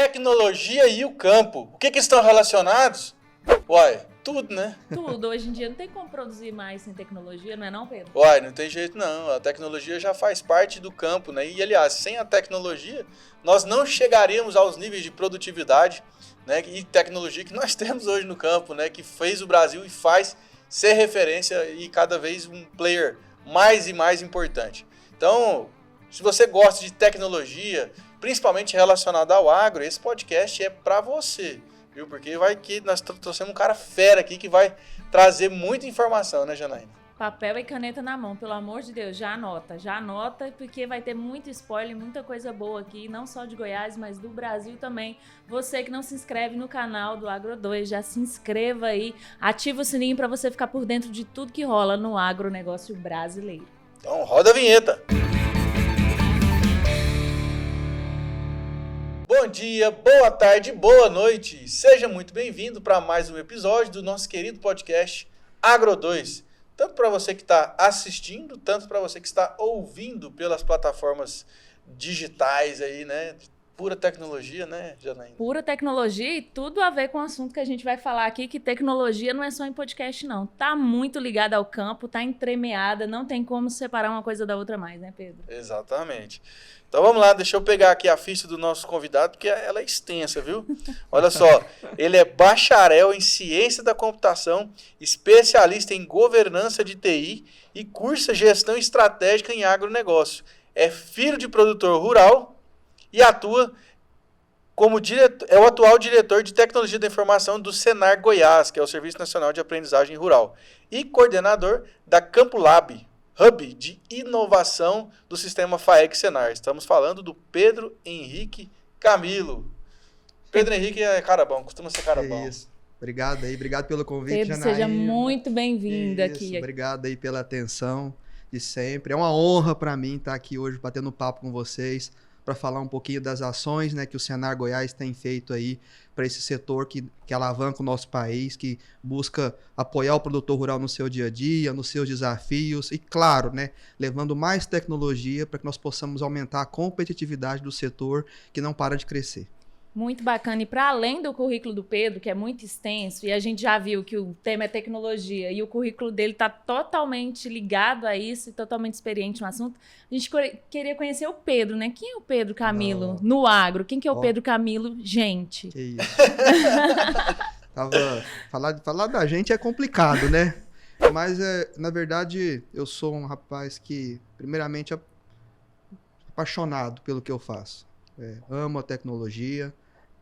tecnologia e o campo. O que estão relacionados? Uai, tudo, né? Tudo. Hoje em dia não tem como produzir mais sem tecnologia, não é não, Pedro? Uai, não tem jeito não. A tecnologia já faz parte do campo, né? E, aliás, sem a tecnologia, nós não chegaríamos aos níveis de produtividade, né, e tecnologia que nós temos hoje no campo, né? Que fez o Brasil e faz ser referência e cada vez um player mais e mais importante. Então, se você gosta de tecnologia, principalmente relacionada ao agro, esse podcast é para você, viu? Porque nós trouxemos um cara fera aqui que vai trazer muita informação, né, Janaína? Papel e caneta na mão, pelo amor de Deus, já anota, porque vai ter muito spoiler, muita coisa boa aqui, não só de Goiás, mas do Brasil também. Você que não se inscreve no canal do Agro 2, já se inscreva aí, ativa o sininho para você ficar por dentro de tudo que rola no agronegócio brasileiro. Então, roda a vinheta! Bom dia, boa tarde, boa noite. Seja muito bem-vindo para mais um episódio do nosso querido podcast Agro 2. Tanto para você que está assistindo, tanto para você que está ouvindo pelas plataformas digitais aí, né? Pura tecnologia, né, Janaína? Pura tecnologia e tudo a ver com o assunto que a gente vai falar aqui, que tecnologia não é só em podcast, não. Tá muito ligada ao campo, tá entremeada, não tem como separar uma coisa da outra mais, né, Pedro? Exatamente. Então vamos lá, deixa eu pegar aqui a ficha do nosso convidado, porque ela é extensa, viu? Olha só, ele é bacharel em ciência da computação, especialista em governança de TI e cursa gestão estratégica em agronegócio. É filho de produtor rural e atua como é o atual diretor de tecnologia da informação do Senar Goiás, que é o Serviço Nacional de Aprendizagem Rural, e coordenador da Campo Lab, Hub de inovação do sistema FAEG Senar. Estamos falando do Pedro Henrique Camilo. Pedro Henrique é cara bom, costuma ser cara bom. Isso. Obrigado aí, obrigado pelo convite, Pedro, Janaína. seja muito bem-vindo aqui. Obrigado aí pela atenção de sempre. É uma honra para mim estar aqui hoje batendo papo com vocês, para falar um pouquinho das ações, né, que o Senar Goiás tem feito aí para esse setor que alavanca o nosso país, que busca apoiar o produtor rural no seu dia a dia, nos seus desafios e, claro, né, levando mais tecnologia para que nós possamos aumentar a competitividade do setor que não para de crescer. Muito bacana. E para além do currículo do Pedro, que é muito extenso, e a gente já viu que o tema é tecnologia, e o currículo dele está totalmente ligado a isso, e totalmente experiente no assunto, a gente queria conhecer o Pedro, né? Quem é o Pedro Camilo no agro? Quem que é o Pedro Camilo? Gente. Que isso. Falar da gente é complicado, né? Mas, na verdade, eu sou um rapaz que, primeiramente, é apaixonado pelo que eu faço. Amo a tecnologia,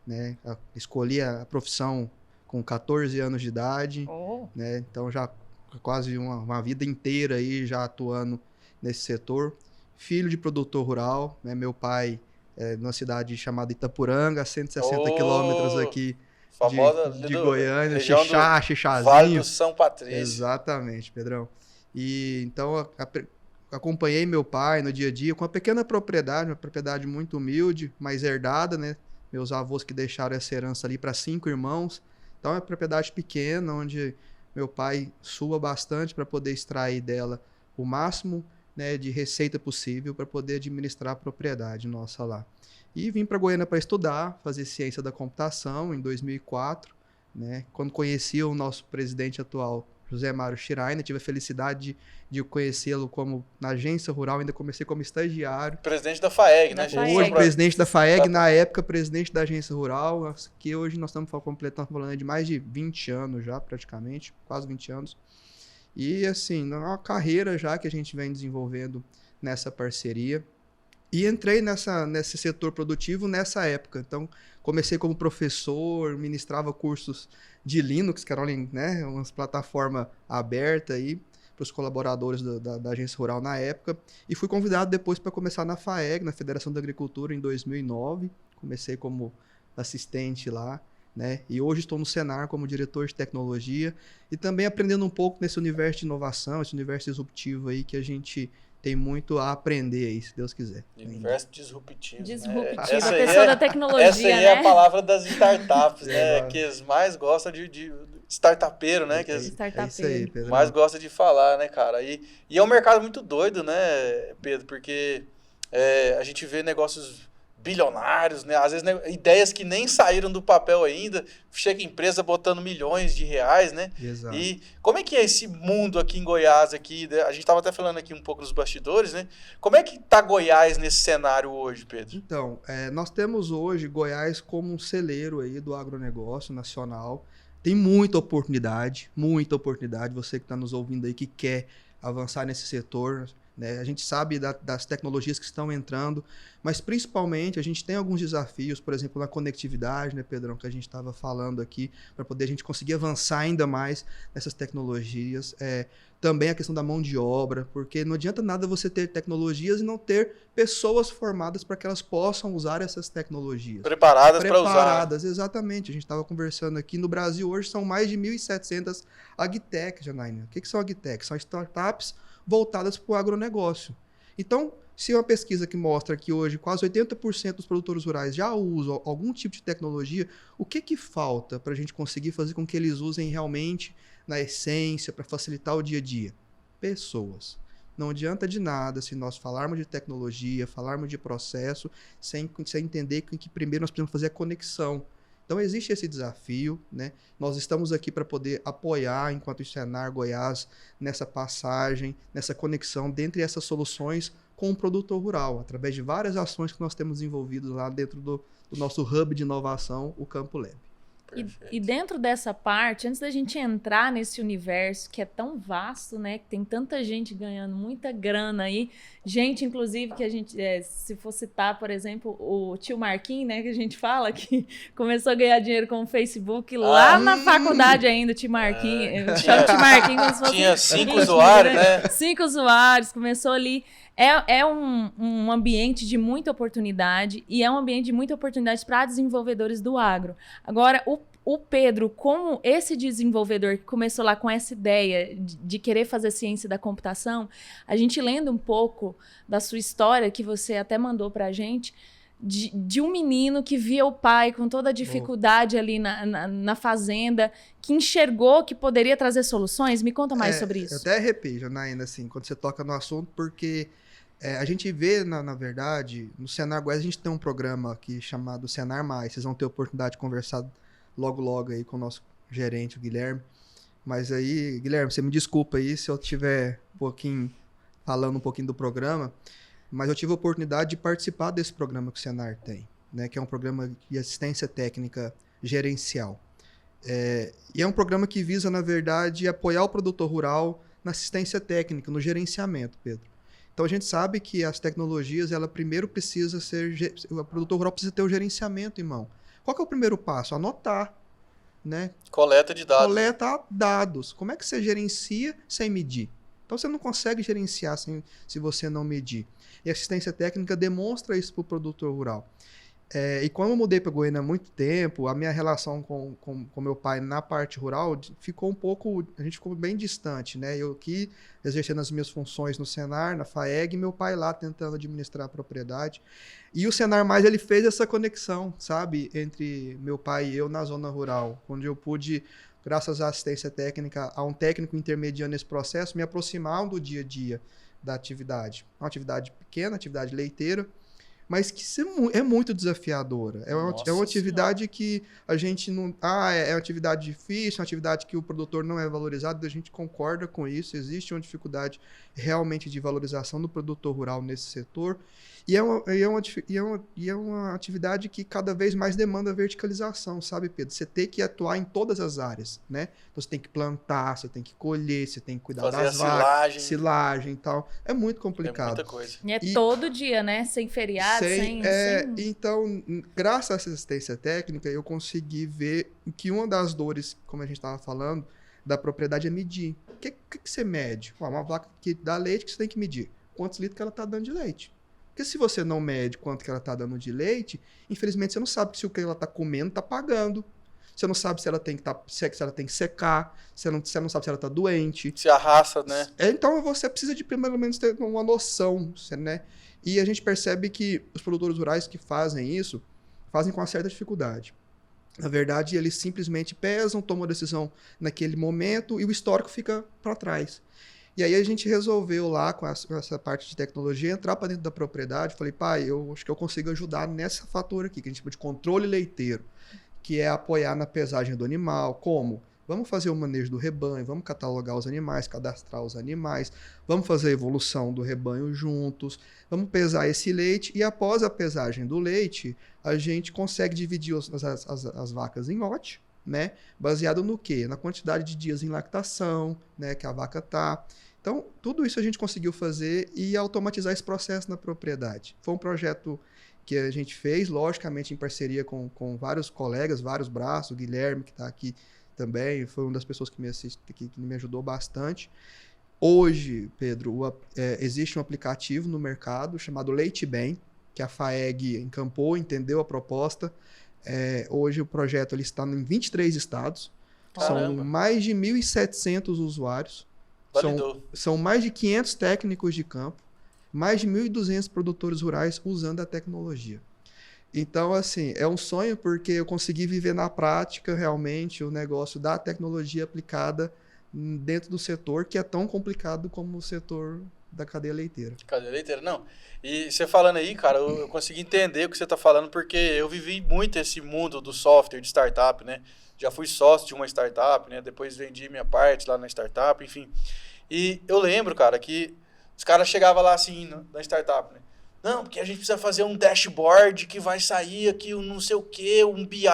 né? Escolhi a profissão com 14 anos de idade, né? Então já quase uma vida inteira aí já atuando nesse setor. Filho de produtor rural, né? Meu pai é numa cidade chamada Itapuranga, a 160 quilômetros aqui de Goiânia, Xichazinho. Vale do São Patrício. Exatamente, Pedrão. E então acompanhei meu pai no dia a dia com uma pequena propriedade, uma propriedade muito humilde, mas herdada, né? Meus avós que deixaram essa herança ali para 5 irmãos. Então é uma propriedade pequena, onde meu pai sua bastante para poder extrair dela o máximo, né, de receita possível para poder administrar a propriedade nossa lá. E vim para Goiânia para estudar, fazer ciência da computação em 2004, né? Quando conheci o nosso presidente atual, José Mário Schreiner, tive a felicidade de conhecê-lo como na agência rural, ainda comecei como estagiário. Presidente da FAEG, né, gente? Hoje, presidente da FAEG, na época, presidente da agência rural, que hoje nós estamos falando de mais de 20 anos já, praticamente, quase 20 anos. E, assim, é uma carreira já que a gente vem desenvolvendo nessa parceria. E entrei nesse setor produtivo nessa época. Então, comecei como professor, ministrava cursos de Linux, que eram, né, uma plataforma aberta aí para os colaboradores da agência rural na época. E fui convidado depois para começar na FAEG, na Federação da Agricultura, em 2009. Comecei como assistente lá, né? E hoje estou no Senar como diretor de tecnologia e também aprendendo um pouco nesse universo de inovação, esse universo disruptivo aí que a gente tem muito a aprender aí, se Deus quiser. Universo disruptivo. Disruptivo, a pessoa da tecnologia, essa aí né? é a palavra das startups, né? Que eles mais gostam de startupeiro, né? Que eles isso aí, Pedro. mais gostam de falar, né, cara? E é um mercado muito doido, né, Pedro? Porque a gente vê negócios bilionários, né? Às vezes, né, ideias que nem saíram do papel ainda, chega empresa botando milhões de reais, né? Exato. E como é que é esse mundo aqui em Goiás, aqui, né? A gente estava até falando aqui um pouco dos bastidores, né? Como é que tá Goiás nesse cenário hoje, Pedro? Então, nós temos hoje Goiás como um celeiro aí do agronegócio nacional. Tem muita oportunidade, você que está nos ouvindo aí que quer avançar nesse setor, né? A gente sabe das tecnologias que estão entrando, mas principalmente a gente tem alguns desafios, por exemplo, na conectividade, né, Pedrão, que a gente estava falando aqui, para poder a gente conseguir avançar ainda mais nessas tecnologias. Também a questão da mão de obra, porque não adianta nada você ter tecnologias e não ter pessoas formadas para que elas possam usar essas tecnologias. Preparadas para usar. Preparadas, exatamente. A gente estava conversando aqui, no Brasil hoje são mais de 1.700 agtechs, Janaína. O que são agtechs? São startups voltadas para o agronegócio. Então, se uma pesquisa que mostra que hoje quase 80% dos produtores rurais já usam algum tipo de tecnologia, o que falta para a gente conseguir fazer com que eles usem realmente na essência, para facilitar o dia a dia? Pessoas. Não adianta de nada se nós falarmos de tecnologia, falarmos de processo, sem entender que primeiro nós precisamos fazer a conexão. Então, existe esse desafio, né? Nós estamos aqui para poder apoiar, enquanto Senar Goiás, nessa passagem, nessa conexão dentre essas soluções com o produtor rural, através de várias ações que nós temos envolvido lá dentro do nosso hub de inovação, o Campo Lab. E dentro dessa parte, antes da gente entrar nesse universo que é tão vasto, né? Que tem tanta gente ganhando muita grana aí. Gente, inclusive, que a gente, se for citar, por exemplo, o tio Marquinhos, né? Que a gente fala que começou a ganhar dinheiro com o Facebook lá na faculdade ainda, o tio Marquinhos. Eu chamo o tio Marquinhos como se fosse... Tinha 5 usuários, né? 5 usuários, começou ali... É um ambiente de muita oportunidade e é um ambiente de muita oportunidade para desenvolvedores do agro. Agora, o Pedro, como esse desenvolvedor que começou lá com essa ideia de querer fazer ciência da computação, a gente lendo um pouco da sua história, que você até mandou para a gente, de um menino que via o pai com toda a dificuldade ali na fazenda, que enxergou que poderia trazer soluções. Me conta mais sobre isso. Eu até arrepio, Janaína, assim, quando você toca no assunto, porque... a gente vê, na verdade, no Senar Goiás, a gente tem um programa aqui chamado Senar Mais. Vocês vão ter a oportunidade de conversar logo aí com o nosso gerente, o Guilherme. Mas aí, Guilherme, você me desculpa aí se eu estiver falando um pouquinho do programa, mas eu tive a oportunidade de participar desse programa que o Senar tem, né, que é um programa de assistência técnica gerencial. E é um programa que visa, na verdade, apoiar o produtor rural na assistência técnica, no gerenciamento, Pedro. Então, a gente sabe que as tecnologias, ela primeiro precisa ser... O produtor rural precisa ter o gerenciamento em mão. Qual que é o primeiro passo? Anotar, né? Coleta de dados. Coleta dados. Como é que você gerencia sem medir? Então, você não consegue gerenciar se você não medir. E a assistência técnica demonstra isso para o produtor rural. E quando eu mudei para Goiânia há muito tempo, a minha relação com meu pai na parte rural ficou a gente ficou bem distante, né? Eu aqui exercendo as minhas funções no Senar, na FAEG, e meu pai lá tentando administrar a propriedade. E o Senar Mais, ele fez essa conexão, sabe? Entre meu pai e eu na zona rural, onde eu pude, graças à assistência técnica, a um técnico intermediando esse processo, me aproximar do dia a dia da atividade. Uma atividade pequena, atividade leiteira, mas que é muito desafiadora. É uma atividade que a gente não... é uma atividade difícil, é uma atividade que o produtor não é valorizado, a gente concorda com isso, existe uma dificuldade realmente de valorização do produtor rural nesse setor, e é uma atividade que cada vez mais demanda verticalização, sabe, Pedro? Você tem que atuar em todas as áreas, né? Então, você tem que plantar, você tem que colher, você tem que cuidar das vacas, silagem e tal. É muito complicado. É muita coisa. E todo dia, né? Sem feriado, sem... Então, graças a essa assistência técnica, eu consegui ver que uma das dores, como a gente estava falando, da propriedade é medir. O que você mede? Uma vaca que dá leite, que você tem que medir. Quantos litros que ela está dando de leite? Porque se você não mede quanto que ela está dando de leite, infelizmente você não sabe se o que ela está comendo está pagando. Você não sabe se ela tem que secar, você não sabe se ela está doente. Se a raça, né? Então você precisa de pelo menos ter uma noção, né? E a gente percebe que os produtores rurais que fazem isso, fazem com uma certa dificuldade. Na verdade, eles simplesmente pesam, tomam a decisão naquele momento e o histórico fica para trás. E aí a gente resolveu lá, com essa parte de tecnologia, entrar para dentro da propriedade. Falei, pai, eu acho que eu consigo ajudar nessa fatura aqui, que a gente chama de controle leiteiro, que é apoiar na pesagem do animal. Como? Vamos fazer o manejo do rebanho, vamos catalogar os animais, cadastrar os animais, vamos fazer a evolução do rebanho juntos, vamos pesar esse leite e após a pesagem do leite, a gente consegue dividir as vacas em lote, né? Baseado no quê? Na quantidade de dias em lactação, né, que a vaca tá. Então, tudo isso a gente conseguiu fazer e automatizar esse processo na propriedade. Foi um projeto que a gente fez, logicamente, em parceria com vários colegas, vários braços. O Guilherme, que está aqui também, foi uma das pessoas que me ajudou bastante. Hoje, Pedro, existe um aplicativo no mercado chamado Leite Bem, que a FAEG encampou, entendeu a proposta. Hoje o projeto ele está em 23 estados. Caramba. São mais de 1.700 usuários. São mais de 500 técnicos de campo, mais de 1.200 produtores rurais usando a tecnologia. Então, assim, é um sonho porque eu consegui viver na prática realmente o negócio da tecnologia aplicada dentro do setor que é tão complicado como o setor da cadeia leiteira. Cadeia leiteira, não. E você falando aí, cara, eu consegui entender o que você está falando porque eu vivi muito esse mundo do software, de startup, né? Já fui sócio de uma startup, né? Depois vendi minha parte lá na startup, enfim. E eu lembro, cara, que os caras chegavam lá assim, na startup, né? Não, porque a gente precisa fazer um dashboard que vai sair aqui, um não sei o quê, um BI,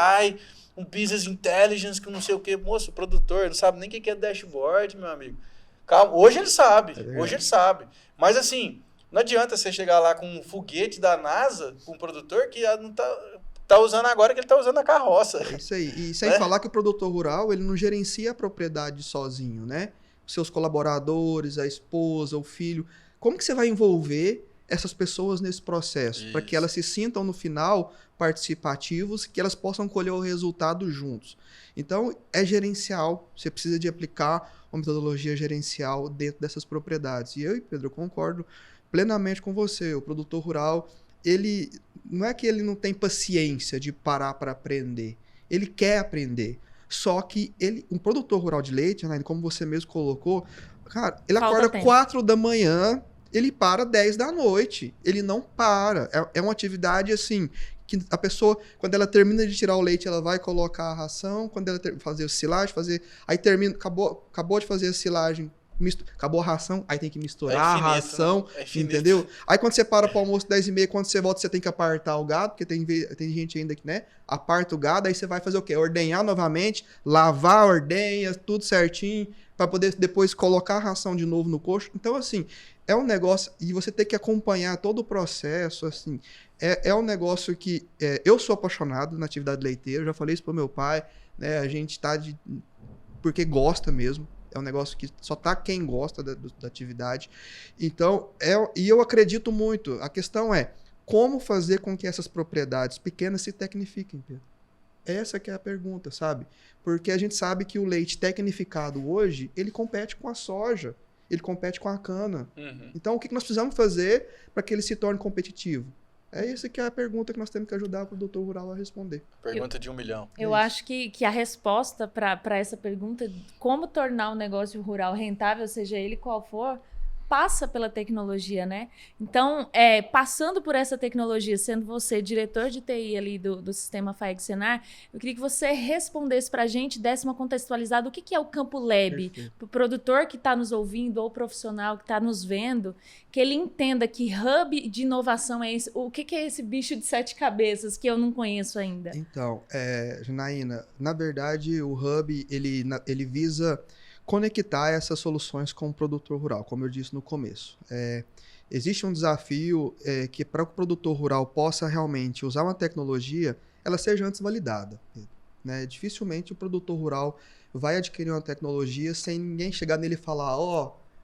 um Business Intelligence, que não sei o quê. Moço, o produtor não sabe nem o que é dashboard, meu amigo. Calma, hoje ele sabe, hoje ele sabe. Mas assim, não adianta você chegar lá com um foguete da NASA, com um produtor que não tá usando agora que ele tá usando a carroça. É isso aí. E sem falar que o produtor rural, ele não gerencia a propriedade sozinho, né? Seus colaboradores, a esposa, o filho. Como que você vai envolver essas pessoas nesse processo? Para que elas se sintam, no final, participativos, que elas possam colher o resultado juntos. Então, é gerencial. Você precisa de aplicar uma metodologia gerencial dentro dessas propriedades. E eu e Pedro, eu concordo plenamente com você. O produtor rural, ele não é que ele não tem paciência de parar para aprender. Ele quer aprender. Só que um produtor rural de leite, né, como você mesmo colocou, cara, ele acorda 4 da manhã, ele para 10 da noite. Ele não para. É uma atividade assim, que a pessoa, quando ela termina de tirar o leite, ela vai colocar a ração, quando ela fazer a silagem, aí termina, acabou de fazer a silagem, acabou a ração, aí tem que misturar a ração, entendeu? Aí quando você para para o almoço 10h30, quando você volta, você tem que apartar o gado, porque tem gente ainda que, né, aparta o gado, aí você vai fazer o quê? Ordenhar novamente, lavar, ordenha, tudo certinho, para poder depois colocar a ração de novo no coxo. Então, assim, é um negócio, e você tem que acompanhar todo o processo, assim, é um negócio que, eu sou apaixonado na atividade leiteira, eu já falei isso pro meu pai, né, a gente tá porque gosta mesmo. É um negócio que só tá quem gosta da atividade. Então, e eu acredito muito. A questão é como fazer com que essas propriedades pequenas se tecnifiquem, Pedro? Essa que é a pergunta, sabe? Porque a gente sabe que o leite tecnificado hoje, ele compete com a soja, ele compete com a cana. Uhum. Então, o que nós precisamos fazer para que ele se torne competitivo? Essa que é a pergunta que nós temos que ajudar o produtor rural a responder. Pergunta de 1 milhão. Eu acho que a resposta para essa pergunta, como tornar o negócio rural rentável, seja ele qual for, passa pela tecnologia, né? Então, passando por essa tecnologia, sendo você diretor de TI ali do sistema FAEG Senar, eu queria que você respondesse para a gente, desse uma contextualizada, o que é o Campo Lab, para o produtor que está nos ouvindo ou o profissional que está nos vendo, que ele entenda que hub de inovação é esse. O que é esse bicho de 7 cabeças que eu não conheço ainda? Então, Janaína, na verdade, o hub, ele visa conectar essas soluções com o produtor rural, como eu disse no começo. Existe um desafio que para que o produtor rural possa realmente usar uma tecnologia, ela seja antes validada. Né? Dificilmente o produtor rural vai adquirir uma tecnologia sem ninguém chegar nele e falar,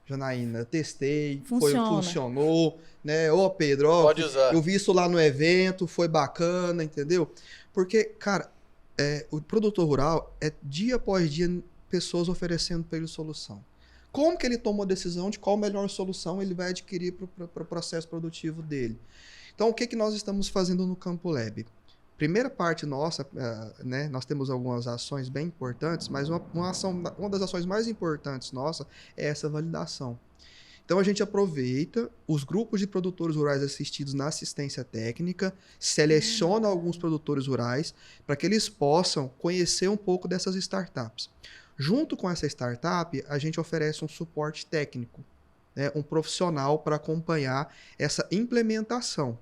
Janaína, testei, funcionou, né? Pedro, pode usar. Eu vi isso lá no evento, foi bacana, entendeu? Porque, cara, o produtor rural dia após dia pessoas oferecendo para ele solução. Como que ele tomou a decisão de qual melhor solução ele vai adquirir para o processo produtivo dele? Então, o que nós estamos fazendo no Campo Lab? primeira parte nossa, né, nós temos algumas ações bem importantes, mas uma das ações mais importantes nossa é essa validação. Então a gente aproveita os grupos de produtores rurais assistidos na assistência técnica, seleciona alguns produtores rurais para que eles possam conhecer um pouco dessas startups. Junto com essa startup, a gente oferece um suporte técnico, né, um profissional para acompanhar essa implementação.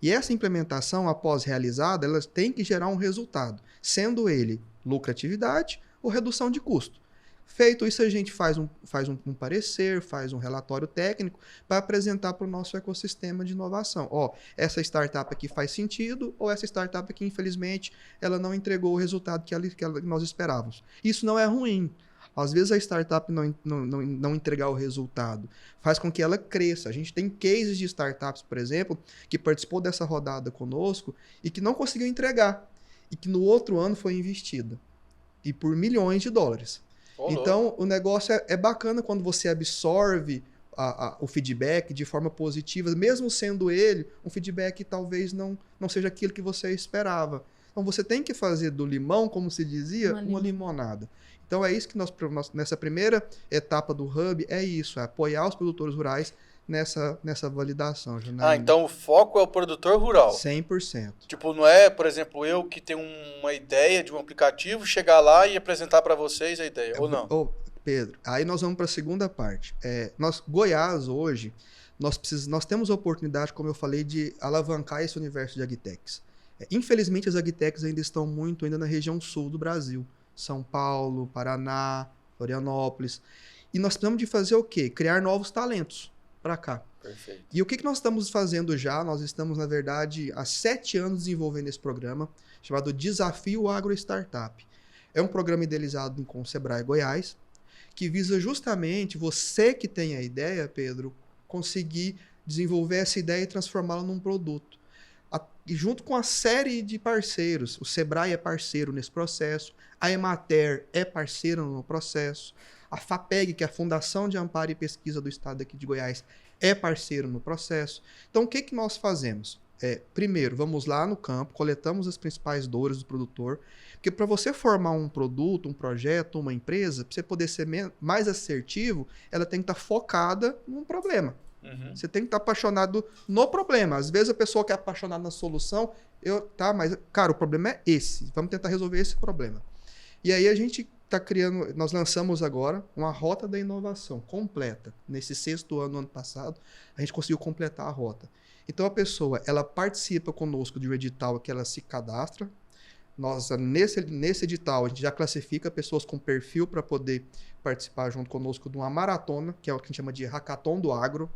E essa implementação, após realizada, ela tem que gerar um resultado, sendo ele lucratividade ou redução de custo. Feito isso, a gente faz um parecer, faz um relatório técnico para apresentar para o nosso ecossistema de inovação. Essa startup aqui faz sentido, ou essa startup aqui, infelizmente, ela não entregou o resultado que nós esperávamos. Isso não é ruim. Às vezes a startup não entregar o resultado faz com que ela cresça. A gente tem cases de startups, por exemplo, que participou dessa rodada conosco e que não conseguiu entregar. E que no outro ano foi investida. E por milhões de dólares. Então, o negócio é bacana quando você absorve o feedback de forma positiva, mesmo sendo ele um feedback que talvez não seja aquilo que você esperava. Então, você tem que fazer do limão, como se dizia, uma limonada. Então, é isso que nós nessa primeira etapa do Hub, é isso, é apoiar os produtores rurais nessa validação. Janaína. Então o foco é o produtor rural. 100%. Tipo, não é, por exemplo, eu que tenho uma ideia de um aplicativo, chegar lá e apresentar para vocês a ideia, ou não? Pedro, aí nós vamos para a segunda parte. Goiás hoje, nós temos a oportunidade, como eu falei, de alavancar esse universo de agtechs. Infelizmente, as agtechs ainda estão muito na região sul do Brasil. São Paulo, Paraná, Florianópolis. E nós precisamos de fazer o quê? Criar novos talentos para cá. Perfeito. E o que nós estamos fazendo já? Nós estamos, na verdade, há 7 anos desenvolvendo esse programa, chamado Desafio Agro Startup. É um programa idealizado com o Sebrae Goiás, que visa justamente você que tem a ideia, Pedro, conseguir desenvolver essa ideia e transformá-la num produto. E junto com a série de parceiros, o Sebrae é parceiro nesse processo, a Emater é parceira no processo, a FAPEG, que é a Fundação de Amparo e Pesquisa do Estado aqui de Goiás, é parceiro no processo. Então, o que nós fazemos? Primeiro, vamos lá no campo, coletamos as principais dores do produtor, porque para você formar um produto, um projeto, uma empresa, para você poder ser mais assertivo, ela tem que estar focada num problema. Uhum. Você tem que estar apaixonado no problema. Às vezes a pessoa quer apaixonada na solução, mas, cara, o problema é esse. Vamos tentar resolver esse problema. E aí a gente está criando, nós lançamos agora uma rota da inovação completa. Nesse 6º ano, ano passado, a gente conseguiu completar a rota. Então a pessoa, ela participa conosco de um edital que ela se cadastra. Nós, nesse edital, a gente já classifica pessoas com perfil para poder participar junto conosco de uma maratona, que é o que a gente chama de Hackathon do Agro.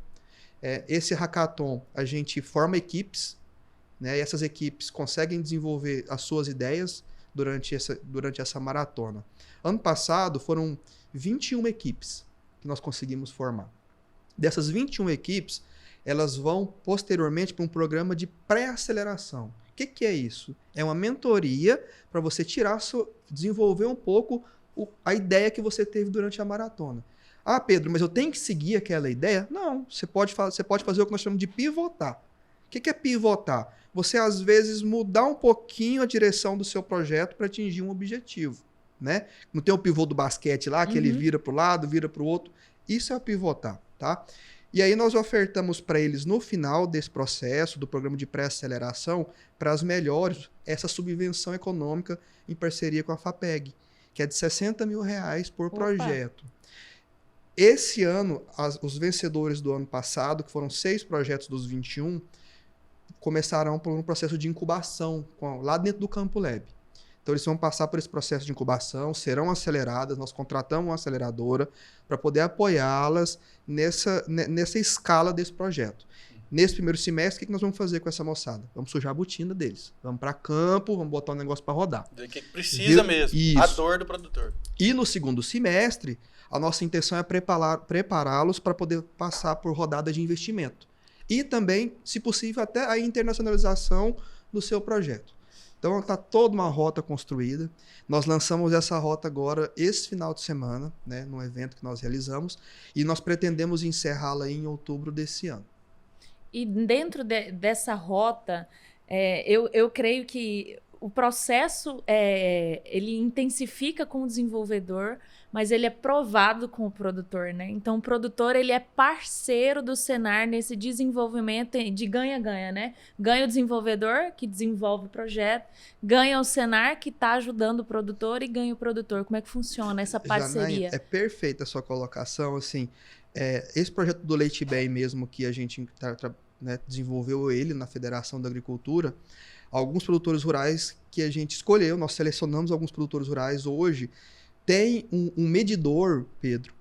Esse hackathon, a gente forma equipes, né, e essas equipes conseguem desenvolver as suas ideias durante essa maratona. Ano passado, foram 21 equipes que nós conseguimos formar. Dessas 21 equipes, elas vão posteriormente para um programa de pré-aceleração. O que é isso? É uma mentoria para você desenvolver um pouco a ideia que você teve durante a maratona. Ah, Pedro, mas eu tenho que seguir aquela ideia? Não, você pode fazer o que nós chamamos de pivotar. O que é pivotar? Você, às vezes, mudar um pouquinho a direção do seu projeto para atingir um objetivo. Né? Não tem o pivô do basquete lá, que ele vira para o lado, vira para o outro. Isso é o pivotar. Tá? E aí nós ofertamos para eles, no final desse processo, do programa de pré-aceleração, para as melhores, essa subvenção econômica em parceria com a FAPEG, que é de R$60 mil por projeto. Esse ano, os vencedores do ano passado, que foram 6 projetos dos 21, começarão por um processo de incubação lá dentro do Campo Lab. Então, eles vão passar por esse processo de incubação, serão aceleradas, nós contratamos uma aceleradora para poder apoiá-las nessa escala desse projeto. Nesse primeiro semestre, o que nós vamos fazer com essa moçada? Vamos sujar a botina deles. Vamos para campo, vamos botar um negócio para rodar. Do que precisa mesmo, isso. A dor do produtor. E no segundo semestre, a nossa intenção é prepará-los para poder passar por rodada de investimento. E também, se possível, até a internacionalização do seu projeto. Então, está toda uma rota construída. Nós lançamos essa rota agora, esse final de semana, né, num evento que nós realizamos, e nós pretendemos encerrá-la em outubro desse ano. E dentro dessa rota, Eu creio que o processo ele intensifica com o desenvolvedor, mas ele é provado com o produtor, né? Então, o produtor ele é parceiro do Senar nesse desenvolvimento de ganha-ganha, né? Ganha o desenvolvedor, que desenvolve o projeto, ganha o Senar, que está ajudando o produtor, e ganha o produtor. Como é que funciona essa parceria? É perfeita a sua colocação, assim, esse projeto do Leite Bem mesmo, que a gente né, desenvolveu ele na Federação da Agricultura, alguns produtores rurais que a gente escolheu, nós selecionamos alguns produtores rurais hoje, tem um medidor, Pedro,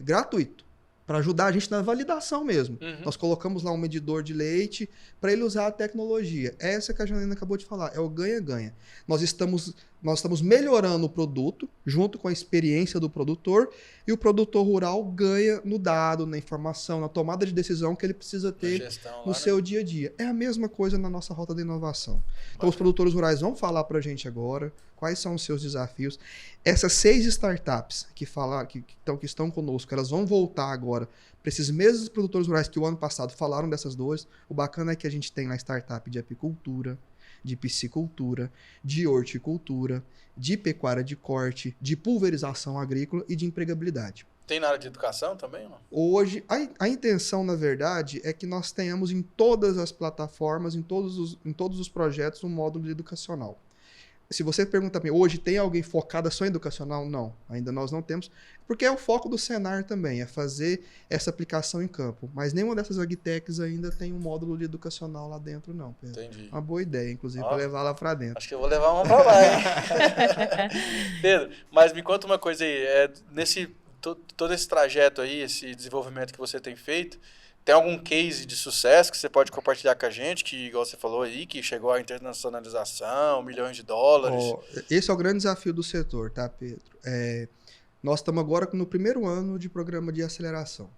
gratuito, para ajudar a gente na validação mesmo. Nós colocamos lá um medidor de leite para ele usar a tecnologia. Essa que a Janaína acabou de falar, é o ganha-ganha. Nós estamos melhorando o produto, junto com a experiência do produtor, e o produtor rural ganha no dado, na informação, na tomada de decisão que ele precisa ter no seu dia a dia. É a mesma coisa na nossa rota de inovação. Então, os produtores rurais vão falar para a gente agora quais são os seus desafios. Essas 6 startups que estão conosco, elas vão voltar agora para esses mesmos produtores rurais que o ano passado falaram dessas 2. O bacana é que a gente tem lá startup de apicultura, de piscicultura, de horticultura, de pecuária de corte, de pulverização agrícola e de empregabilidade. Tem na área de educação também? Não? Hoje, a intenção, na verdade, é que nós tenhamos em todas as plataformas, em todos os projetos, um módulo educacional. Se você pergunta para mim, hoje tem alguém focada só em educacional? Não, ainda nós não temos, porque é o foco do Senar também, é fazer essa aplicação em campo. Mas nenhuma dessas agtechs ainda tem um módulo de educacional lá dentro, não, Pedro. Entendi. Uma boa ideia, inclusive, para levar lá para dentro. Acho que eu vou levar uma para lá, hein? Pedro, mas me conta uma coisa aí, todo esse trajeto aí, esse desenvolvimento que você tem feito, tem algum case de sucesso que você pode compartilhar com a gente, que, igual você falou aí, que chegou à internacionalização, milhões de dólares? Esse é o grande desafio do setor, tá, Pedro? Nós estamos agora no primeiro ano de programa de aceleração.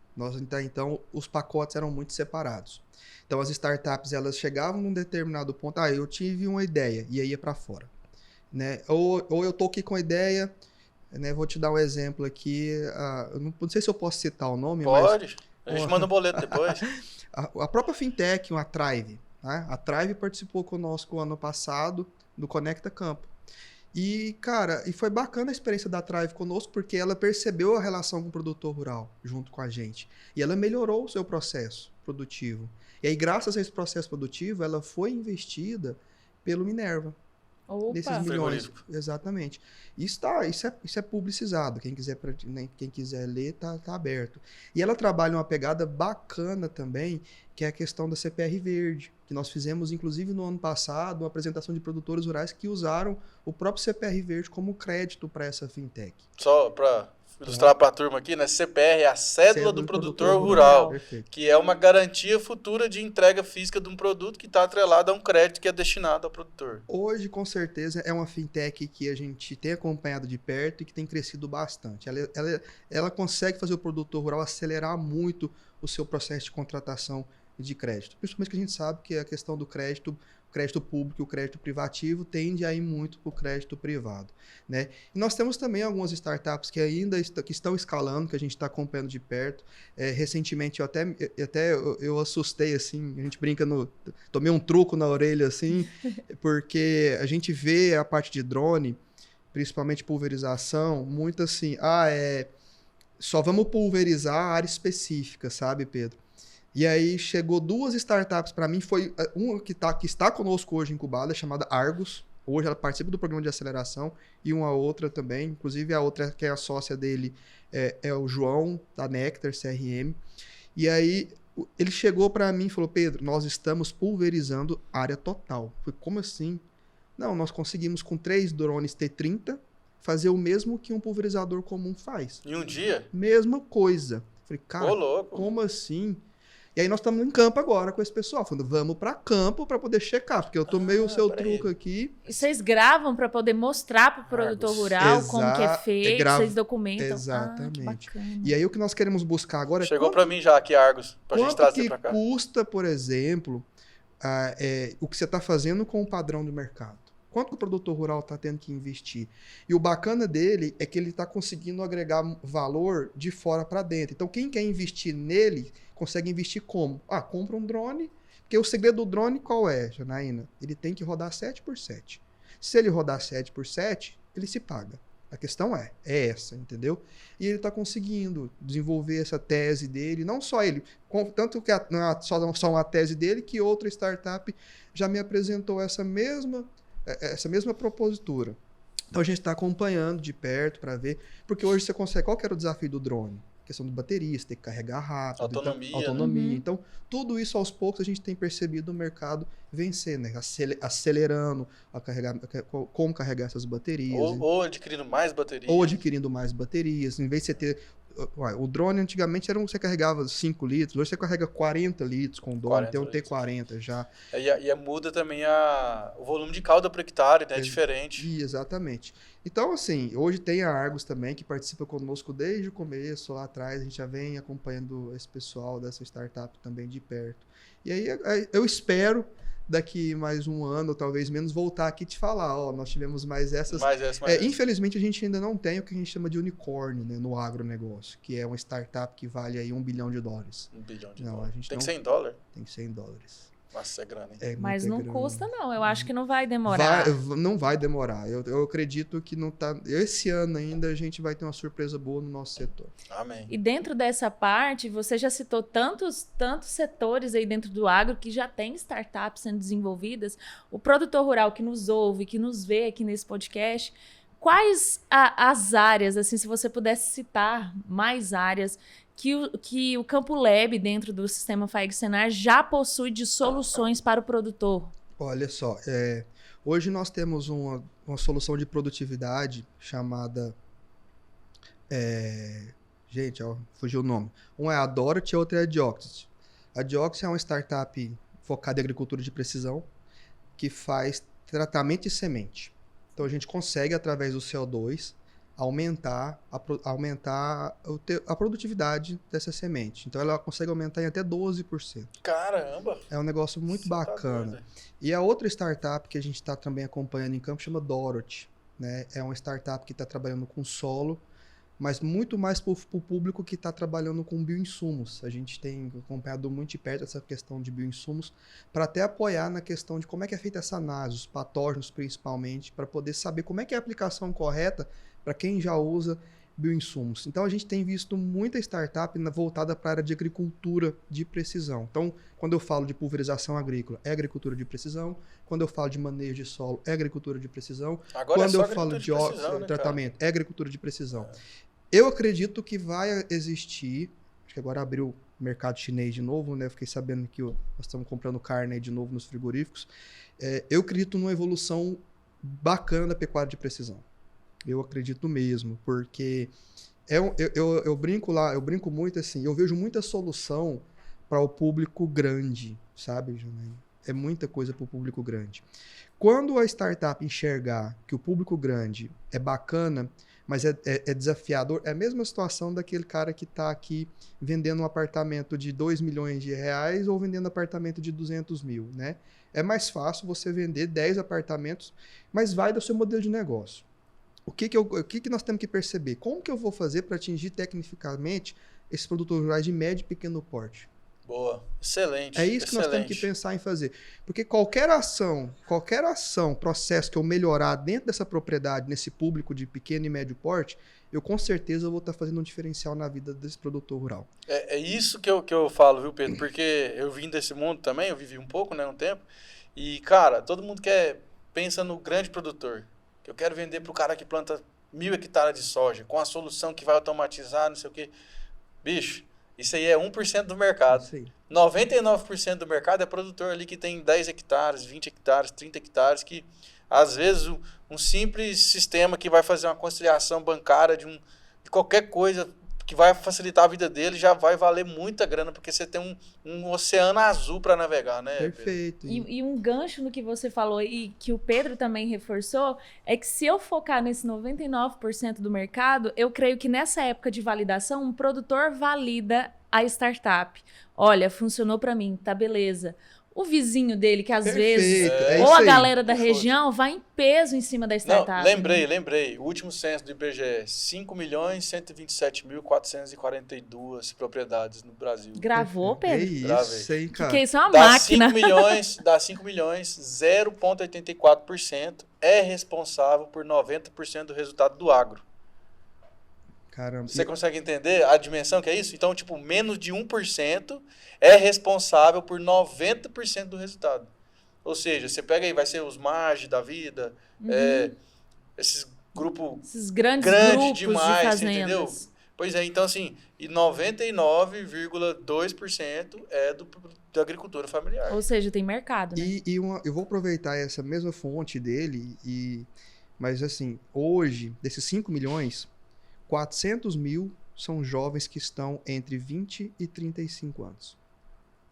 Então, os pacotes eram muito separados. Então, as startups, elas chegavam num determinado ponto, eu tive uma ideia, e aí ia para fora. Né? Ou eu tô aqui com a ideia, né? Vou te dar um exemplo aqui, eu não sei se eu posso citar o nome, Pode. A gente manda um boleto depois. A própria fintech, a Thrive, né? A Thrive participou conosco ano passado do Conecta Campo. E, cara, foi bacana a experiência da Thrive conosco, porque ela percebeu a relação com o produtor rural junto com a gente. E ela melhorou o seu processo produtivo. E aí, graças a esse processo produtivo, ela foi investida pelo Minerva. Opa. Desses milhões. Exatamente. Isso é publicizado. Quem quiser ler, tá aberto. E ela trabalha uma pegada bacana também, que é a questão da CPR Verde, que nós fizemos, inclusive, no ano passado, uma apresentação de produtores rurais que usaram o próprio CPR Verde como crédito para essa fintech. Só para ilustrar para a turma aqui, né? CPR é a cédula do produtor rural, que é uma garantia futura de entrega física de um produto que está atrelado a um crédito que é destinado ao produtor. Hoje, com certeza, é uma fintech que a gente tem acompanhado de perto e que tem crescido bastante. Ela consegue fazer o produtor rural acelerar muito o seu processo de contratação de crédito. Principalmente que a gente sabe que a questão do crédito, o crédito público e o crédito privativo tende a ir muito para o crédito privado. Né? E nós temos também algumas startups que ainda estão escalando, que a gente está acompanhando de perto. Recentemente eu assustei, assim, a gente brinca, tomei um truco na orelha, assim, porque a gente vê a parte de drone, principalmente pulverização, muito assim, só vamos pulverizar a área específica, sabe, Pedro? E aí chegou 2 startups para mim, foi uma que está conosco hoje incubada, chamada Argos. Hoje ela participa do programa de aceleração, e uma outra também, inclusive a outra que é a sócia dele é o João, da Nectar CRM. E aí ele chegou para mim e falou, Pedro, nós estamos pulverizando área total. Eu falei, como assim? Não, nós conseguimos com 3 drones T30 fazer o mesmo que um pulverizador comum faz. Em um dia? Mesma coisa. Falei, cara, como assim? E aí nós estamos em campo agora com esse pessoal, falando, vamos para campo para poder checar, porque eu tomei o seu truco aqui. E vocês gravam para poder mostrar para o produtor rural como que é feito, vocês documentam. Exatamente. E aí o que nós queremos buscar agora é... Chegou para mim já aqui, Argos, para a gente trazer para cá. Quanto que custa, por exemplo, o que você está fazendo com o padrão do mercado? Quanto que o produtor rural está tendo que investir? E o bacana dele é que ele está conseguindo agregar valor de fora para dentro. Então, quem quer investir nele, consegue investir como? Compra um drone, Porque o segredo do drone qual é, Janaína? Ele tem que rodar 7x7. Se ele rodar 7x7, ele se paga. A questão é essa, entendeu? E ele está conseguindo desenvolver essa tese dele, não só ele, tanto que não é só uma tese dele, que outra startup já me apresentou essa mesma propositura. Então a gente está acompanhando de perto para ver, porque hoje você consegue, qual que era o desafio do drone? Questão de bateria, você tem que carregar rápido. Autonomia. Então, autonomia. Uhum. Então, tudo isso aos poucos a gente tem percebido o mercado vencer, né? Acelerando como carregar essas baterias. Ou adquirindo mais baterias. Ou adquirindo mais baterias. Em vez de você ter... O drone antigamente você carregava 5 litros, hoje você carrega 40 litros com o drone, tem um T40 já. E muda também o volume de cauda por hectare, né? É diferente. Exatamente. Então, assim, hoje tem a Argos também, que participa conosco desde o começo, lá atrás, a gente já vem acompanhando esse pessoal dessa startup também de perto. E aí eu espero daqui mais um ano, ou talvez menos, voltar aqui e te falar, ó, nós tivemos mais essas. Infelizmente, a gente ainda não tem o que a gente chama de unicórnio, né, no agronegócio, que é uma startup que vale aí $1 bilhão. $1 bilhão. A gente tem não... $100? Tem $100. Nossa, é grana, hein? Mas não custa, não. Eu acho que não vai demorar. Não vai demorar. Eu acredito que não tá. Esse ano ainda a gente vai ter uma surpresa boa no nosso setor. Amém. E dentro dessa parte, você já citou tantos setores aí dentro do agro que já tem startups sendo desenvolvidas. O produtor rural que nos ouve, que nos vê aqui nesse podcast, quais as áreas, assim, se você pudesse citar mais áreas que o Campo Lab, dentro do sistema FAEG Senar, já possui de soluções para o produtor? Olha só, hoje nós temos uma solução de produtividade chamada... gente, fugiu o nome. Um é a Dorothy e outra é a Dioxys. A Dioxys é uma startup focada em agricultura de precisão que faz tratamento de semente. Então a gente consegue, através do CO2, aumentar a produtividade dessa semente. Então ela consegue aumentar em até 12%. Caramba! É um negócio muito bacana. E a outra startup que a gente está também acompanhando em campo chama Dorothy, né? É uma startup que está trabalhando com solo, mas muito mais para o público que está trabalhando com bioinsumos. A gente tem acompanhado muito de perto essa questão de bioinsumos para até apoiar na questão de como é que é feita essa análise, os patógenos principalmente, para poder saber como é que é a aplicação correta para quem já usa bioinsumos. Então, a gente tem visto muita startup voltada para a área de agricultura de precisão. Então, quando eu falo de pulverização agrícola, é agricultura de precisão. Quando eu falo de manejo de solo, é agricultura de precisão. Agora quando eu falo de tratamento, é agricultura de precisão. Eu acredito que vai existir, acho que agora abriu o mercado chinês de novo, né? Eu fiquei sabendo que nós estamos comprando carne aí de novo nos frigoríficos. Eu acredito numa evolução bacana da pecuária de precisão. Eu acredito mesmo, porque eu brinco muito assim, eu vejo muita solução para o público grande, sabe, Janaína? É muita coisa para o público grande. Quando a startup enxergar que o público grande é bacana, mas é desafiador, é a mesma situação daquele cara que está aqui vendendo um apartamento de R$2 milhões ou vendendo apartamento de 200 mil, né? É mais fácil você vender 10 apartamentos, mas vai do seu modelo de negócio. O que nós temos que perceber? Como que eu vou fazer para atingir tecnicamente esses produtores rurais de médio e pequeno porte? Boa, excelente. É isso que nós temos que pensar em fazer. Porque qualquer ação, processo que eu melhorar dentro dessa propriedade, nesse público de pequeno e médio porte, eu com certeza vou estar fazendo um diferencial na vida desse produtor rural. É isso que eu falo, viu, Pedro? Porque eu vim desse mundo também, eu vivi um pouco, né, um tempo, e, cara, todo mundo pensa no grande produtor. Eu quero vender para o cara que planta 1.000 hectares de soja, com a solução que vai automatizar, não sei o quê. Bicho, isso aí é 1% do mercado. 99% do mercado é produtor ali que tem 10 hectares, 20 hectares, 30 hectares, que às vezes um simples sistema que vai fazer uma conciliação bancária de qualquer coisa que vai facilitar a vida dele já vai valer muita grana, porque você tem um oceano azul para navegar, né? Perfeito. E um gancho no que você falou e que o Pedro também reforçou, é que se eu focar nesse 99% do mercado, eu creio que nessa época de validação, um produtor valida a startup. Olha, funcionou para mim, tá beleza. o vizinho dele, que às Perfeito, vezes, é ou isso a aí. galera da região, vai em peso em cima da Não, startup. lembrei. O último censo do IBGE, 5.127.442 propriedades no Brasil. Gravou, É Pedro? isso, hein, cara. Que isso é uma Dá máquina. 5 milhões, 0,84% é responsável por 90% do resultado do agro. Caramba. Você consegue entender a dimensão que é isso? Então, tipo, menos de 1% é responsável por 90% do resultado. Ou seja, você pega aí, vai ser os MAGE da vida, esses grupos Esses grandes grandes grupos demais, de você entendeu? fazendas. Pois é, então assim, e 99,2% é da agricultura familiar. Ou seja, tem mercado, né? Eu vou aproveitar essa mesma fonte dele, mas assim, hoje, desses 5 milhões, 400 mil são jovens que estão entre 20 e 35 anos.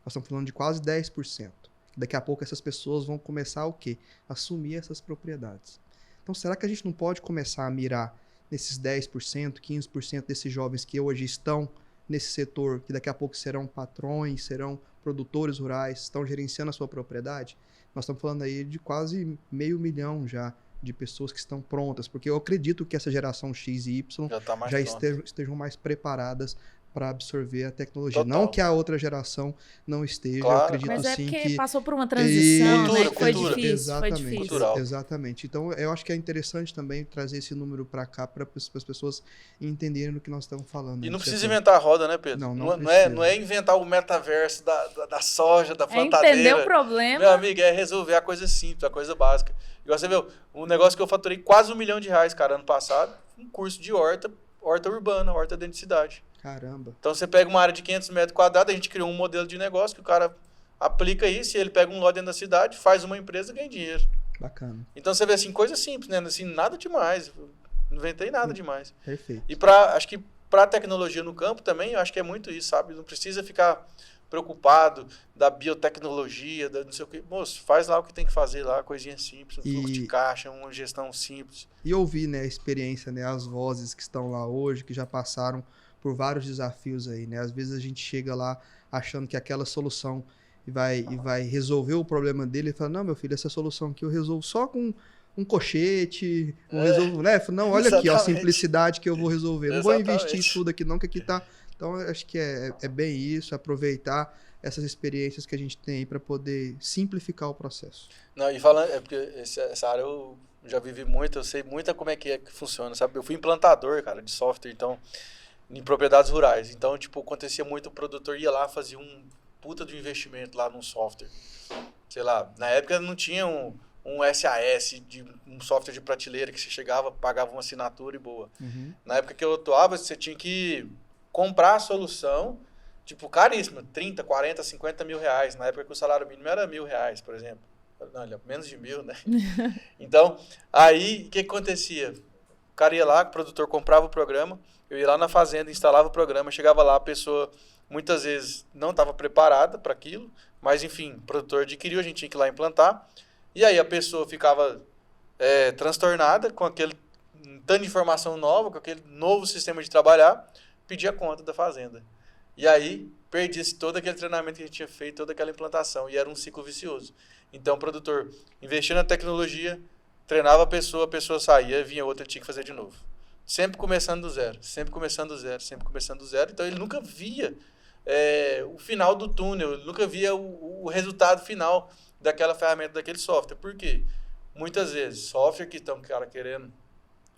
Nós estamos falando de quase 10%. Daqui a pouco essas pessoas vão começar o quê? Assumir essas propriedades. Então, será que a gente não pode começar a mirar nesses 10%, 15% desses jovens que hoje estão nesse setor, que daqui a pouco serão patrões, serão produtores rurais, estão gerenciando a sua propriedade? Nós estamos falando aí de quase 500 mil já de pessoas que estão prontas, porque eu acredito que essa geração X e Y já estejam mais preparadas para absorver a tecnologia. Total. Não que a outra geração não esteja, Claro. eu acredito Mas é sim porque que... passou por uma transição, Cultura, né? Que foi cultura. difícil. Exatamente, Foi difícil. Cultural. exatamente. Então, eu acho que é interessante também trazer esse número para cá, para as pessoas entenderem o que nós estamos falando. E não precisa setor. inventar a roda, né, Pedro? Não Não precisa. é inventar o metaverso da soja, da É plantadeira. entender o problema. Meu amigo, é resolver a coisa simples, a coisa básica. Igual você viu, um negócio que eu faturei quase R$1 milhão, cara, ano passado, um curso de horta urbana, horta dentro de cidade. Caramba. Então você pega uma área de 500 metros quadrados, a gente criou um modelo de negócio que o cara aplica isso, e ele pega um lote dentro da cidade, faz uma empresa e ganha dinheiro. Bacana. Então você vê assim, coisa simples, né? Assim, nada demais. Não inventei nada demais. Perfeito. E acho que para tecnologia no campo também, eu acho que é muito isso, sabe? Não precisa ficar preocupado da biotecnologia, da não sei o que. Moço, faz lá o que tem que fazer lá, coisinha simples, um fluxo de caixa, uma gestão simples. E ouvir, né, a experiência, né, as vozes que estão lá hoje, que já passaram por vários desafios aí, né? Às vezes a gente chega lá achando que aquela solução vai resolver o problema dele e fala, não, meu filho, essa solução aqui eu resolvo só com um cochete, resolvo, né? Não, olha aqui, ó, a simplicidade que eu vou resolver. Não vou investir isso tudo aqui não, que aqui tá... Então, eu acho que é bem isso, aproveitar essas experiências que a gente tem para poder simplificar o processo. Não, e falando, é porque essa área eu já vivi muito, eu sei muito como é que funciona, sabe? Eu fui implantador, cara, de software, então, em propriedades rurais. Então, tipo, acontecia muito, o produtor ia lá, fazia um puta de investimento lá num software. Sei lá, na época não tinha um SAS, um software de prateleira que você chegava, pagava uma assinatura e boa. Na época que eu atuava, você tinha que comprar a solução, tipo, caríssima, 30, 40, 50 mil reais. Na época que o salário mínimo era R$1.000, por exemplo. Não, menos de 1.000, né? Então, aí, o que acontecia? O cara ia lá, o produtor comprava o programa, eu ia lá na fazenda, instalava o programa, chegava lá, a pessoa muitas vezes não estava preparada para aquilo, mas enfim, o produtor adquiriu, a gente tinha que ir lá implantar, e aí a pessoa ficava transtornada com aquele tanto de informação nova, com aquele novo sistema de trabalhar, pedia conta da fazenda. E aí, perdia-se todo aquele treinamento que a gente tinha feito, toda aquela implantação, e era um ciclo vicioso. Então, o produtor investia na tecnologia, treinava a pessoa saía, vinha outra, tinha que fazer de novo. Sempre começando do zero, sempre começando do zero, sempre começando do zero. Então, ele nunca via o final do túnel, ele nunca via o resultado final daquela ferramenta, daquele software. Por quê? Muitas vezes, software que estão, cara, querendo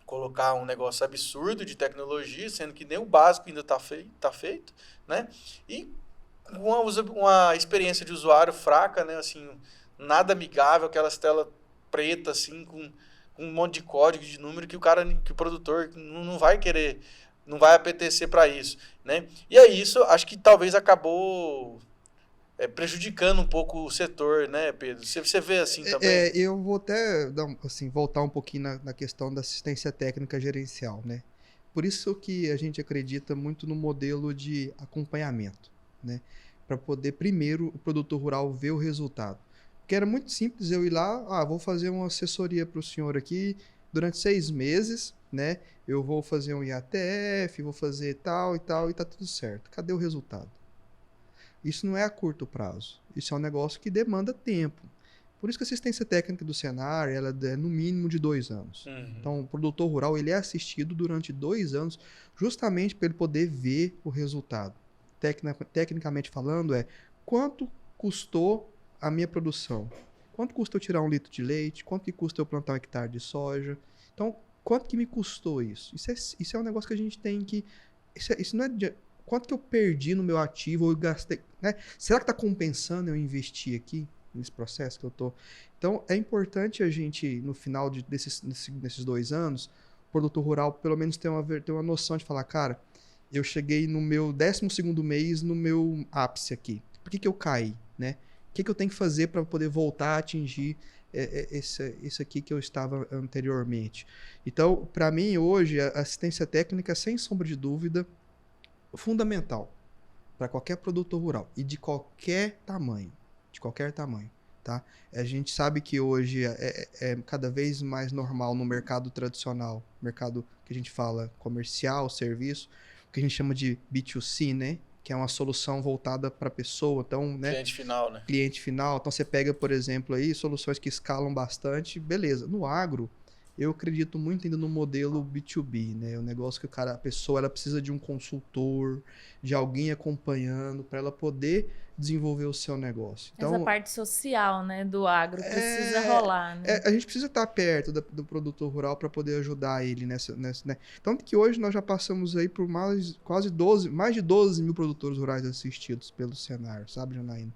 colocar um negócio absurdo de tecnologia, sendo que nem o básico ainda está feito, né? E uma experiência de usuário fraca, né? Assim, nada amigável, aquelas telas pretas, assim, com um monte de código, de número, que o produtor não vai querer, não vai apetecer para isso, né? E aí isso, acho que talvez acabou prejudicando um pouco o setor, né, Pedro? Você vê assim também? Eu vou até voltar um pouquinho na questão da assistência técnica gerencial, né? Por isso que a gente acredita muito no modelo de acompanhamento, né? Para poder, primeiro, o produtor rural ver o resultado. Porque era muito simples eu ir lá, vou fazer uma assessoria para o senhor aqui durante 6 meses, né? Eu vou fazer um IATF, vou fazer tal e tal, e tá tudo certo. Cadê o resultado? Isso não é a curto prazo. Isso é um negócio que demanda tempo. Por isso que a assistência técnica do Senar, ela é no mínimo de 2 anos. Então, o produtor rural, ele é assistido durante 2 anos, justamente para ele poder ver o resultado. Tecnicamente falando, quanto custou a minha produção? Quanto custa eu tirar 1 litro de leite? Quanto que custa eu plantar 1 hectare de soja? Então, quanto que me custou isso? Isso é um negócio que a gente tem que... Isso não é... Quanto que eu perdi no meu ativo ou eu gastei... Né? Será que está compensando eu investir aqui? Nesse processo que eu tô. Então, é importante a gente, no final desses 2 anos, o produtor rural, pelo menos, ter uma noção de falar, cara, eu cheguei no meu 12º mês, no meu ápice aqui. Por que eu caí, né? O que eu tenho que fazer para poder voltar a atingir esse aqui que eu estava anteriormente? Então, para mim, hoje, a assistência técnica, sem sombra de dúvida, fundamental para qualquer produtor rural e de qualquer tamanho. De qualquer tamanho, tá? A gente sabe que hoje é cada vez mais normal no mercado tradicional, mercado que a gente fala comercial, serviço, o que a gente chama de B2C, né? Que é uma solução voltada para a pessoa, então, né? Cliente final, né? Cliente final. Então, você pega, por exemplo, aí soluções que escalam bastante, beleza. No agro, eu acredito muito ainda no modelo B2B, né? O negócio que a pessoa, ela precisa de um consultor, de alguém acompanhando para ela poder desenvolver o seu negócio. Então, essa parte social, né, do agro precisa rolar, né? A gente precisa estar perto do produtor rural para poder ajudar ele nessa, né? Tanto que hoje nós já passamos aí por mais de 12 mil produtores rurais assistidos pelo Senar, sabe, Janaína?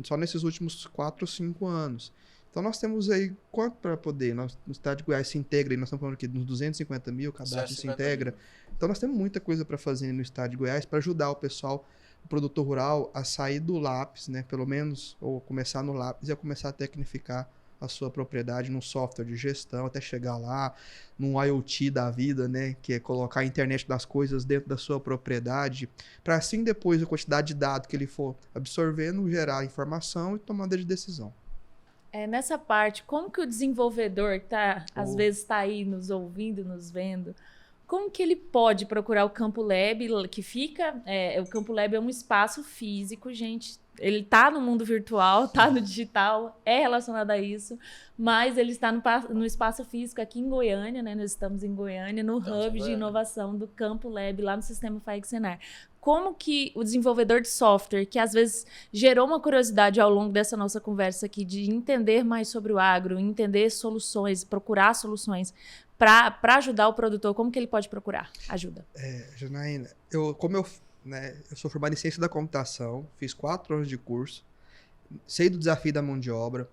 Só nesses últimos 4 ou 5 anos. Então, nós temos aí quanto para poder? No estado de Goiás se integra, e nós estamos falando aqui nos 250 mil, o cadastro se integra. Então, nós temos muita coisa para fazer no estado de Goiás para ajudar o pessoal, o produtor rural, a sair do lápis, né? Pelo menos, ou começar no lápis e a começar a tecnificar a sua propriedade num software de gestão, até chegar lá, num IoT da vida, né? Que é colocar a internet das coisas dentro da sua propriedade, para assim depois a quantidade de dados que ele for absorvendo, gerar informação e tomada de decisão. Nessa parte, como que o desenvolvedor que às vezes está aí nos ouvindo, nos vendo, como que ele pode procurar o Campo Lab, que fica... o Campo Lab é um espaço físico, gente. Ele está no mundo virtual, está no digital, é relacionado a isso, mas ele está no espaço físico aqui em Goiânia, né? Nós estamos em Goiânia, no hub de inovação do Campo Lab, lá no Sistema FAIC Senar. Como que o desenvolvedor de software, que às vezes gerou uma curiosidade ao longo dessa nossa conversa aqui, de entender mais sobre o agro, entender soluções, procurar soluções, para ajudar o produtor, como que ele pode procurar ajuda? Janaína, eu sou formado em ciência da computação, fiz 4 anos de curso, sei do desafio da mão de obra,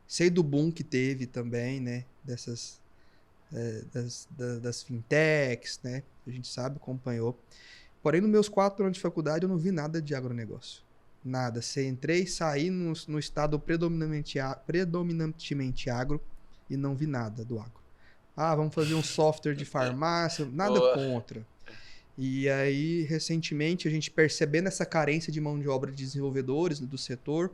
sei do boom que teve também, né, das fintechs, né, a gente sabe, acompanhou. Porém, nos meus 4 anos de faculdade, eu não vi nada de agronegócio. Nada. Entrei e saí no estado predominantemente agro e não vi nada do agro. Vamos fazer um software de farmácia, nada contra. E aí, recentemente, a gente percebendo essa carência de mão de obra de desenvolvedores do setor,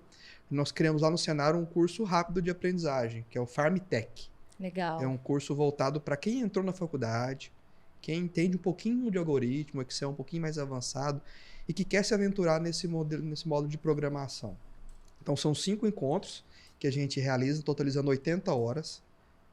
nós criamos lá no Senar um curso rápido de aprendizagem, que é o FarmTech. Legal. É um curso voltado para quem entrou na faculdade, quem entende um pouquinho de algoritmo, Excel um pouquinho mais avançado e que quer se aventurar nesse modo de programação. Então, são 5 encontros que a gente realiza, totalizando 80 horas,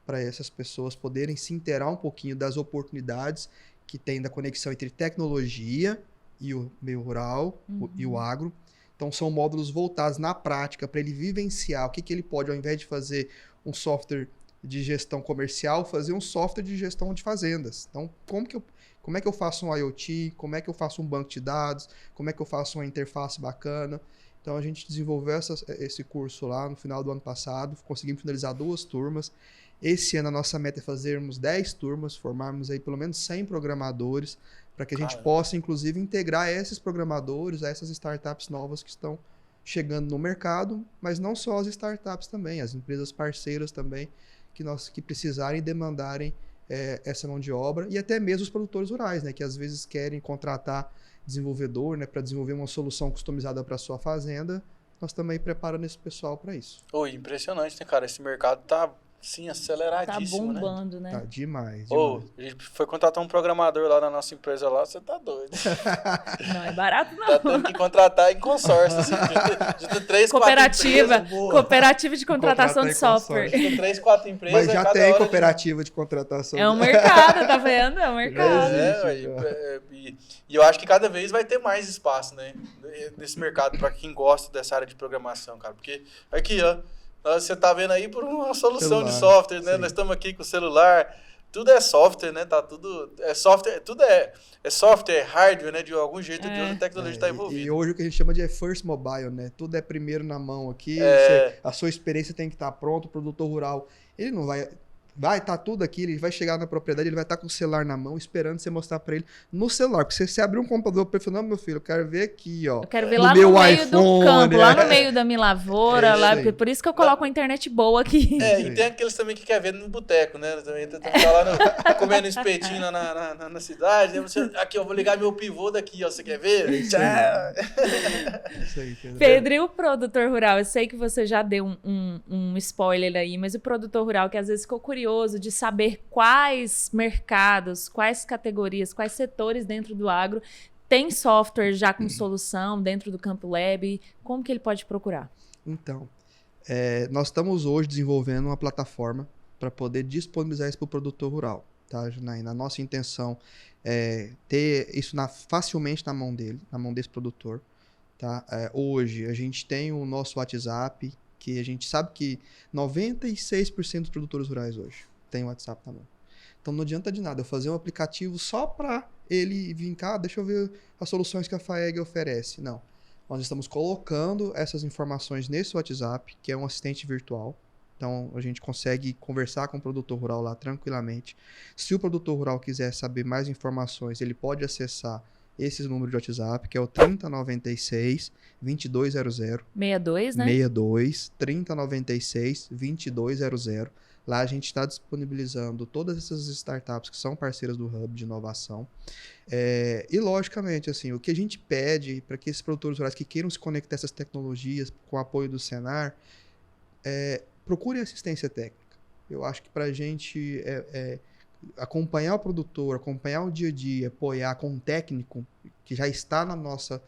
para essas pessoas poderem se inteirar um pouquinho das oportunidades que tem da conexão entre tecnologia e o meio rural e o agro. Então, são módulos voltados na prática para ele vivenciar o que ele pode, ao invés de fazer um software de gestão comercial, fazer um software de gestão de fazendas. Então, como é que eu faço um IoT, como é que eu faço um banco de dados, como é que eu faço uma interface bacana. Então, a gente desenvolveu esse curso lá no final do ano passado, conseguimos finalizar 2 turmas. Esse ano a nossa meta é fazermos 10 turmas, formarmos aí pelo menos 100 programadores, para que a gente possa, inclusive, integrar esses programadores a essas startups novas que estão chegando no mercado, mas não só as startups também, as empresas parceiras também, que precisarem e demandarem essa mão de obra, e até mesmo os produtores rurais, né, que às vezes querem contratar desenvolvedor, né, para desenvolver uma solução customizada para a sua fazenda. Nós também preparamos esse pessoal para isso. Impressionante, né, cara? Esse mercado tá Sim, Tá aceleradíssimo, né? bombando, né? Tá demais. Ô, a gente foi contratar um programador lá na nossa empresa lá, você tá doido. Não é barato, não. Tá tendo que contratar em consórcio, assim, junta 3, 4 Cooperativa. empresas. Boa. Cooperativa de contratação Contratar de em software. consórcio. Junta 3, 4 empresas. Mas já cada tem hora cooperativa de contratação. É um mercado, tá vendo? É um mercado. E eu acho que cada vez vai ter mais espaço, né? Nesse mercado, pra quem gosta dessa área de programação, cara. Porque aqui, ó, você tá vendo aí por uma solução de Celular, software, né? sim. Nós estamos aqui com o celular. Tudo é software, né? Tá tudo. É software, tudo é software, hardware, né? De algum jeito ou de outra, a tecnologia tá E envolvida. hoje o que a gente chama de first mobile, né? Tudo é primeiro na mão aqui. A sua experiência tem que estar pronta. O produtor rural, ele não vai estar tudo aqui, ele vai chegar na propriedade, ele vai estar com o celular na mão, esperando você mostrar pra ele no celular. Porque você abrir um computador pra ele falar, não, meu filho, eu quero ver aqui, ó. Eu quero ver no lá meu no meio iPhone, do campo, lá no meio da minha lavoura, É lá, isso aí. por isso que eu coloco a internet boa aqui. E tem aqueles também que quer ver no boteco, né? Também tá lá comendo espetinho na cidade. Né? Aqui, eu vou ligar meu pivô daqui, ó. Você quer ver? Isso aí, Pedro. Pedro, e o produtor rural? Eu sei que você já deu um spoiler aí, mas o produtor rural que às vezes ficou curioso de saber quais mercados, quais categorias, quais setores dentro do agro tem software já com solução dentro do Campo Lab, como que ele pode procurar? Então, nós estamos hoje desenvolvendo uma plataforma para poder disponibilizar isso para o produtor rural, tá, Janaína? A nossa intenção é ter isso facilmente na mão dele, na mão desse produtor, tá? Hoje, a gente tem o nosso WhatsApp, que a gente sabe que 96% dos produtores rurais hoje tem o WhatsApp na mão. Então, não adianta de nada eu fazer um aplicativo só para ele vir cá, deixa eu ver as soluções que a FAEG oferece. Não. Nós estamos colocando essas informações nesse WhatsApp, que é um assistente virtual. Então, a gente consegue conversar com o produtor rural lá tranquilamente. Se o produtor rural quiser saber mais informações, ele pode acessar esse número de WhatsApp, que é o 3096 2200. 62, né? 62 3096 2200. Lá a gente está disponibilizando todas essas startups que são parceiras do Hub de inovação. E, logicamente, assim, o que a gente pede para que esses produtores rurais que queiram se conectar a essas tecnologias com o apoio do Senar, procure assistência técnica. Eu acho que para a gente acompanhar o produtor, acompanhar o dia a dia, apoiar com um técnico que já está na nossa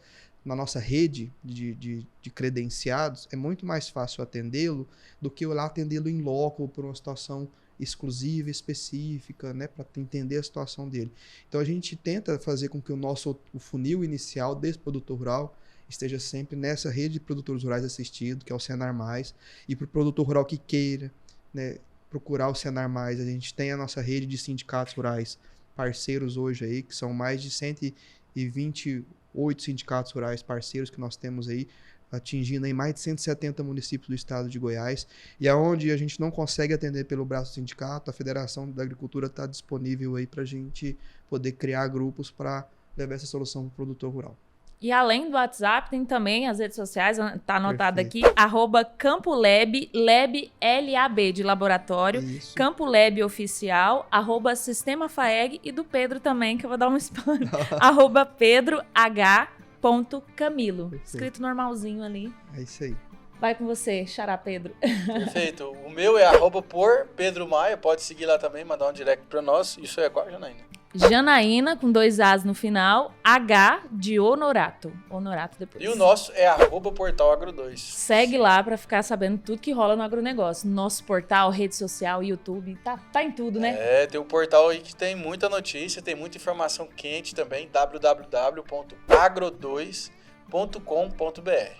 rede de credenciados, é muito mais fácil atendê-lo do que eu lá atendê-lo em loco por uma situação exclusiva, específica, né, para entender a situação dele. Então a gente tenta fazer com que o funil inicial desse produtor rural esteja sempre nessa rede de produtores rurais assistidos, que é o Senar Mais, e para o produtor rural que queira, né, procurar o Senar Mais, a gente tem a nossa rede de sindicatos rurais parceiros hoje aí, que são mais de 128 sindicatos rurais parceiros que nós temos aí, atingindo aí mais de 170 municípios do estado de Goiás, e aonde a gente não consegue atender pelo braço do sindicato, a Federação da Agricultura está disponível aí para a gente poder criar grupos para levar essa solução para o produtor rural. E além do WhatsApp, tem também as redes sociais, tá anotado Perfeito. aqui, @CampoLab, Lab, L-A-B, de laboratório, Isso. CampoLab Oficial, @Sistema FAEG, e do Pedro também, que eu vou dar um spam, @PedroH.Camilo, Perfeito. escrito normalzinho ali. É isso aí. Vai com você, xará Pedro. Perfeito. O meu é @por Pedro Maia. Pode seguir lá também, mandar um direct para nós. Isso é qual, Janaína? Janaína, com 2 As no final, H de Honorato. Honorato depois. E o nosso é @portal Agro2. Segue lá pra ficar sabendo tudo que rola no agronegócio. Nosso portal, rede social, YouTube, tá em tudo, né? Tem um portal aí que tem muita notícia, tem muita informação quente também, www.agro2.com.br.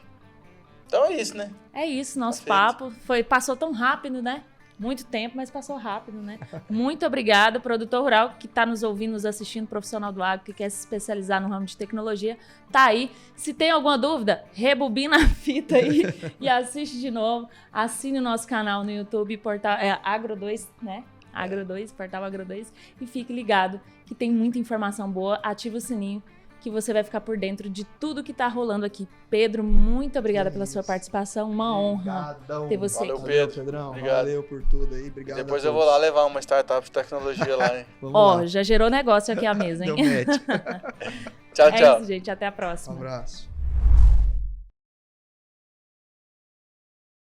Então é isso, né? É isso, nosso Tá papo passou tão rápido, né? Muito tempo, mas passou rápido, né? Muito obrigada, produtor rural que está nos ouvindo, nos assistindo, profissional do agro, que quer se especializar no ramo de tecnologia, tá aí. Se tem alguma dúvida, rebobina a fita aí e assiste de novo. Assine o nosso canal no YouTube, portal Agro2, né? Agro2, portal Agro2. E fique ligado que tem muita informação boa. Ativa o sininho que você vai ficar por dentro de tudo que tá rolando aqui. Pedro, muito obrigada pela sua participação. Uma honra ter você Valeu, aqui. Pedro. Pedrão. Obrigado. Valeu por tudo aí. Obrigado. Depois a eu vou todos. lá levar uma startup de tecnologia lá, hein? Vamos Ó, lá. já gerou negócio aqui à mesa, hein? Deu match. Tchau, É tchau. isso, gente. Até a Um próxima. abraço.